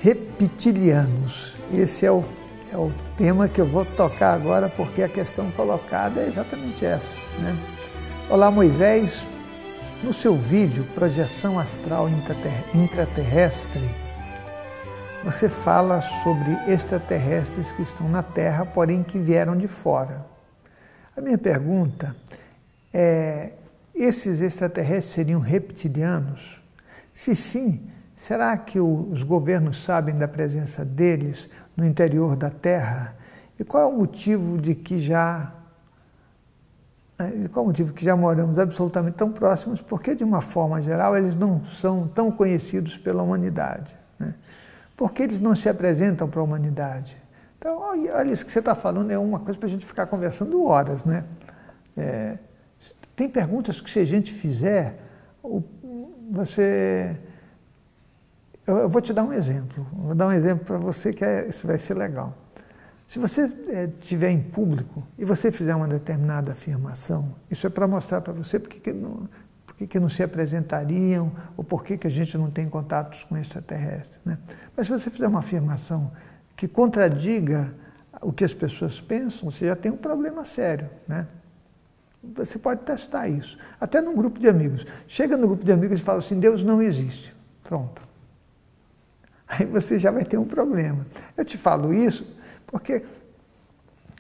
reptilianos. Esse é o tema que eu vou tocar agora, porque a questão colocada é exatamente essa, né? Olá, Moisés. No seu vídeo Projeção Astral Intraterrestre, você fala sobre extraterrestres que estão na Terra, porém que vieram de fora. A minha pergunta é: esses extraterrestres seriam reptilianos? Se sim, será que os governos sabem da presença deles no interior da Terra? E qual é o motivo que já moramos absolutamente tão próximos? Porque, de uma forma geral, eles não são tão conhecidos pela humanidade, né? Porque eles não se apresentam para a humanidade. Então, olha, isso que você está falando é uma coisa para a gente ficar conversando horas, né? Tem perguntas que, se a gente fizer, eu vou te dar um exemplo. Vou dar um exemplo para você que isso vai ser legal. Se você estiver em público e você fizer uma determinada afirmação, isso é para mostrar para você por que não se apresentariam ou por que a gente não tem contatos com extraterrestres, né? Mas se você fizer uma afirmação que contradiga o que as pessoas pensam, você já tem um problema sério, né? Você pode testar isso. Até num grupo de amigos. Chega no grupo de amigos e fala assim: Deus não existe. Pronto. Aí você já vai ter um problema. Eu te falo isso porque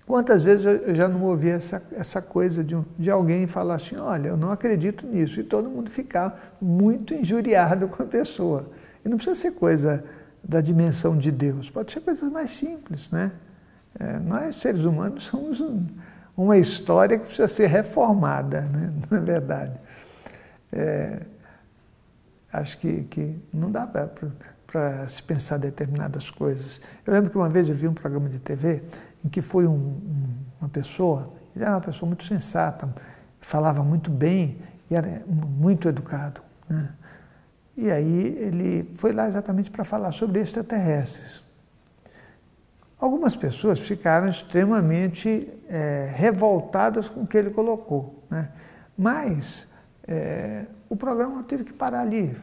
quantas vezes eu já não ouvi essa coisa de alguém falar assim: olha, eu não acredito nisso, e todo mundo ficar muito injuriado com a pessoa. E não precisa ser coisa da dimensão de Deus, pode ser coisas mais simples, né? Nós, seres humanos, somos uma história que precisa ser reformada, né? Na verdade. Acho que não dá para se pensar determinadas coisas. Eu lembro que uma vez eu vi um programa de TV em que foi uma pessoa, ele era uma pessoa muito sensata, falava muito bem e era muito educado, né? E aí ele foi lá exatamente para falar sobre extraterrestres. Algumas pessoas ficaram extremamente revoltadas com o que ele colocou, né? Mas o programa teve que parar ali,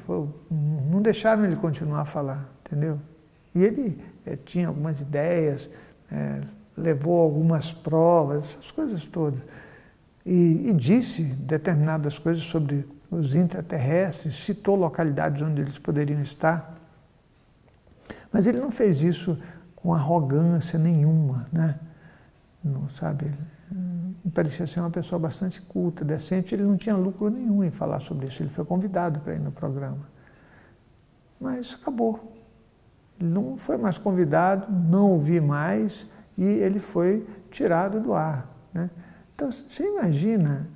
não deixaram ele continuar a falar, entendeu? E ele tinha algumas ideias, levou algumas provas, essas coisas todas, e disse determinadas coisas sobre os intraterrestres, citou localidades onde eles poderiam estar, mas ele não fez isso com arrogância nenhuma, né? Não, sabe, ele parecia ser uma pessoa bastante culta, decente. Ele não tinha lucro nenhum em falar sobre isso. Ele foi convidado para ir no programa, mas acabou. Ele não foi mais convidado, não ouvi mais, e ele foi tirado do ar, né? Então, você imagina,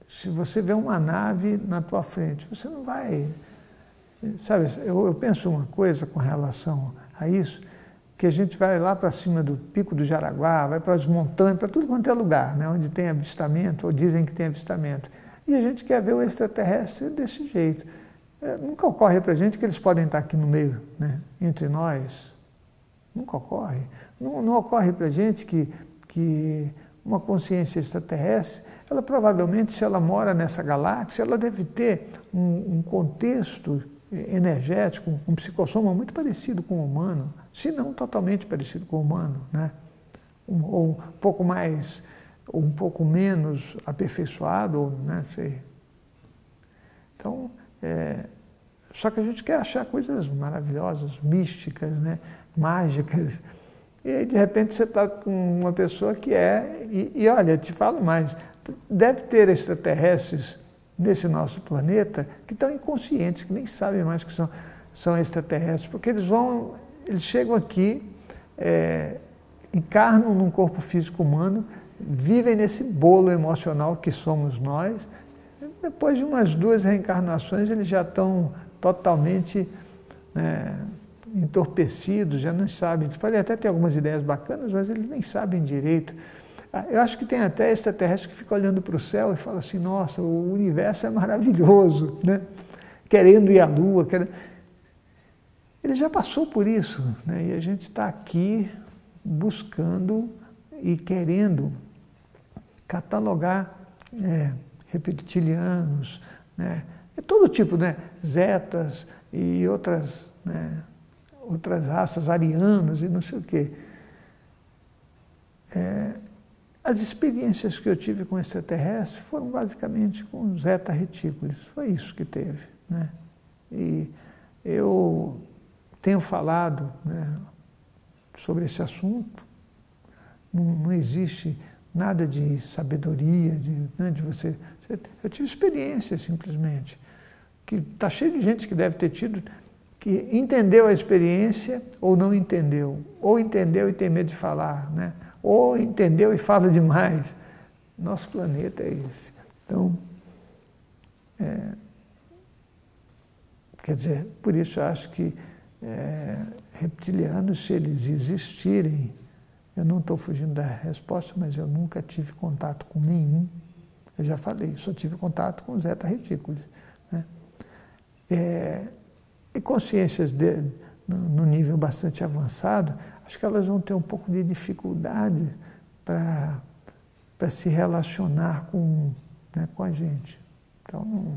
se você vê uma nave na tua frente, você não vai... Sabe, eu penso uma coisa com relação a isso, que a gente vai lá para cima do Pico do Jaraguá, vai para as montanhas, para tudo quanto é lugar, né, onde tem avistamento, ou dizem que tem avistamento. E a gente quer ver o extraterrestre desse jeito. Nunca ocorre para a gente que eles podem estar aqui no meio, né, entre nós. Nunca ocorre. Não ocorre para a gente que uma consciência extraterrestre, ela provavelmente, se ela mora nessa galáxia, ela deve ter um contexto energético, um psicossoma muito parecido com o humano, se não totalmente parecido com o humano, né? Ou um pouco mais, ou um pouco menos aperfeiçoado, né? Sei. Então, só que a gente quer achar coisas maravilhosas, místicas, né? Mágicas. E aí, de repente, você está com uma pessoa que e olha, te falo mais, deve ter extraterrestres nesse nosso planeta que estão inconscientes, que nem sabem mais que são extraterrestres, porque eles chegam aqui, encarnam num corpo físico humano, vivem nesse bolo emocional que somos nós. Depois de umas 2 reencarnações, eles já estão totalmente entorpecidos, já não sabem. Podem até ter algumas ideias bacanas, mas eles nem sabem direito. Eu acho que tem até extraterrestre que fica olhando para o céu e fala assim: nossa, o universo é maravilhoso, né? Querendo ir à Lua. Ele já passou por isso, né? E a gente está aqui buscando e querendo catalogar reptilianos, né? E todo tipo, né? Zetas e outras, né? outras raças, arianos e não sei o quê. As experiências que eu tive com extraterrestres foram basicamente com Zeta Retículos, foi isso que teve, né? E eu tenho falado, né, sobre esse assunto, não existe nada de sabedoria, de você... Eu tive experiência, simplesmente, que está cheio de gente que deve ter tido, que entendeu a experiência ou não entendeu, ou entendeu e tem medo de falar, né? Ou entendeu e fala demais. Nosso planeta é esse. Então, quer dizer, por isso eu acho que reptilianos, se eles existirem, eu não estou fugindo da resposta, mas eu nunca tive contato com nenhum. Eu já falei, só tive contato com Zeta Retículos, né? E consciências no nível bastante avançado, acho que elas vão ter um pouco de dificuldade para se relacionar né, com a gente. Então,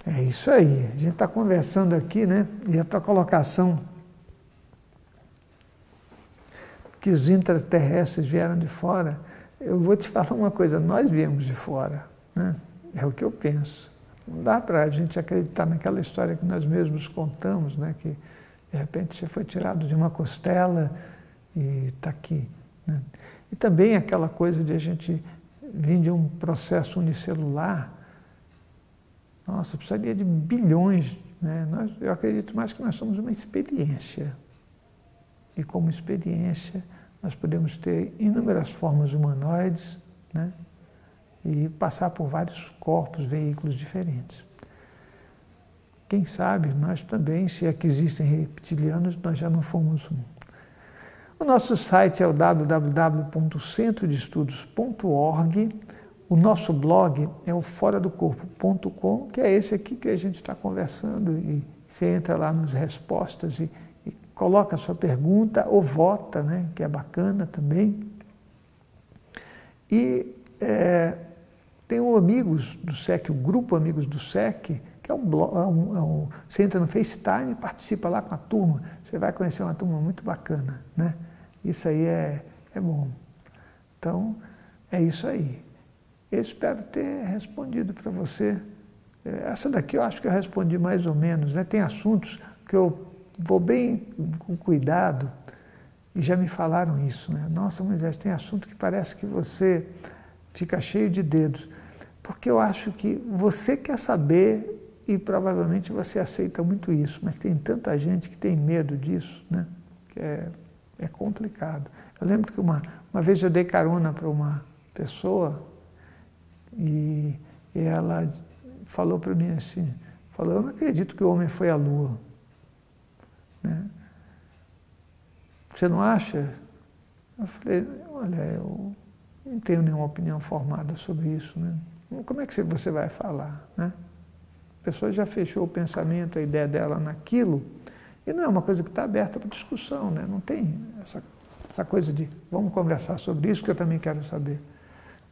é isso aí. A gente está conversando aqui, né? E a tua colocação que os intraterrestres vieram de fora, eu vou te falar uma coisa, nós viemos de fora, né? É o que eu penso. Não dá para a gente acreditar naquela história que nós mesmos contamos, né? Que de repente você foi tirado de uma costela e está aqui, né? E também aquela coisa de a gente vir de um processo unicelular. Nossa, precisaria de bilhões, né? Eu acredito mais que nós somos uma experiência. E como experiência, nós podemos ter inúmeras formas humanoides, né? E passar por vários corpos, veículos diferentes. Quem sabe nós também, se é que existem reptilianos, nós já não fomos um. O nosso site é o www.centrodeestudos.org. O nosso blog é o foradocorpo.com, que é esse aqui que a gente está conversando, e você entra lá nas respostas e coloca a sua pergunta ou vota, né, que é bacana também. E tem o Amigos do SEC, o grupo Amigos do SEC, que é um blog, você entra no FaceTime, participa lá com a turma, você vai conhecer uma turma muito bacana, né? Isso aí é bom. Então, é isso aí. Eu espero ter respondido para você. Essa daqui eu acho que eu respondi mais ou menos, né? Tem assuntos que eu vou bem com cuidado, e já me falaram isso, né? Nossa, Moisés, tem assunto que parece que você fica cheio de dedos, porque eu acho que você quer saber e provavelmente você aceita muito isso, mas tem tanta gente que tem medo disso, né? Que é complicado. Eu lembro que uma vez eu dei carona para uma pessoa e ela falou para mim assim, eu não acredito que o homem foi à Lua, né? Você não acha? Eu falei, olha, eu não tenho nenhuma opinião formada sobre isso, né? Como é que você vai falar, né? A pessoa já fechou o pensamento, a ideia dela naquilo, e não é uma coisa que está aberta para discussão, né? Não tem essa coisa de vamos conversar sobre isso que eu também quero saber.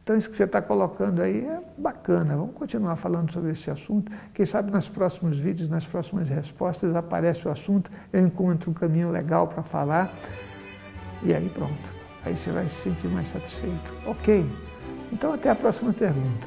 Então isso que você está colocando aí é bacana, vamos continuar falando sobre esse assunto. Quem sabe nos próximos vídeos, nas próximas respostas aparece o assunto, eu encontro um caminho legal para falar, e aí pronto, aí você vai se sentir mais satisfeito. Ok, então até a próxima pergunta.